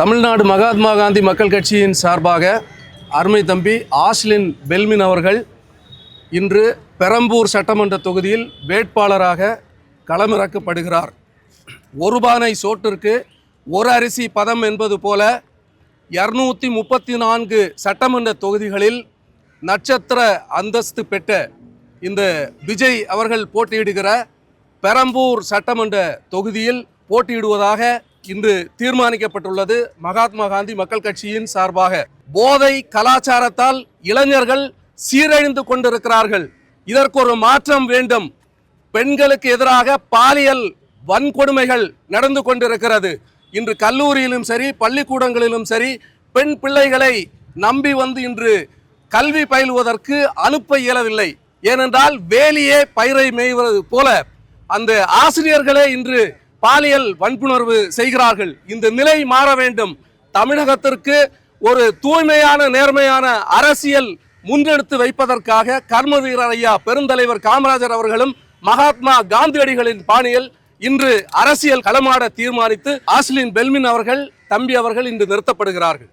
தமிழ்நாடு மகாத்மா காந்தி மக்கள் கட்சியின் சார்பாக அருமை தம்பி ஆஸ்லின் பெல்மின் அவர்கள் இன்று பெரம்பூர் சட்டமன்ற தொகுதியில் வேட்பாளராக களமிறக்கப்படுகிறார். ஒரு பானை சோற்றிற்கு ஒரு அரிசி பதம் என்பது போல 234 சட்டமன்ற தொகுதிகளில் நட்சத்திர அந்தஸ்து பெற்ற இந்த விஜய் அவர்கள் போட்டியிடுகிற பெரம்பூர் சட்டமன்ற தொகுதியில் போட்டியிடுவதாக இன்று தீர்மானிக்கப்பட்டுள்ளது. மகாத்மா காந்தி மக்கள் கட்சியின் சார்பாக போதை கலாச்சாரத்தால் இளைஞர்கள் சீரழிந்து கொண்டிருக்கிறார்கள். இதற்கு ஒரு மாற்றம் வேண்டும். பெண்களுக்கு எதிராக பாலியல் வன்கொடுமைகள் நடந்து கொண்டிருக்கிறது. இன்று கல்லூரியிலும் சரி பள்ளிக்கூடங்களிலும் சரி பெண் பிள்ளைகளை நம்பி வந்து இன்று கல்வி பயிலுவதற்கு அனுப்ப இயலவில்லை. ஏனென்றால் வேலியே பயிரை மேய்வது போல அந்த ஆசிரியர்களே இன்று பாலியல் வன்புணர்வு செய்கிறார்கள். இந்த நிலை மாற வேண்டும். தமிழகத்திற்கு ஒரு தூய்மையான நேர்மையான அரசியல் முன்னெடுத்து வைப்பதற்காக கர்மவீரர் ஐயா பெருந்தலைவர் காமராஜர் அவர்களும் மகாத்மா காந்தியடிகளின் பாணியில் இன்று அரசியல் களமாட தீர்மானித்து ஆஸ்லின் பெல்மின் அவர்கள் தம்பி அவர்கள் இன்று நிறுத்தப்படுகிறார்கள்.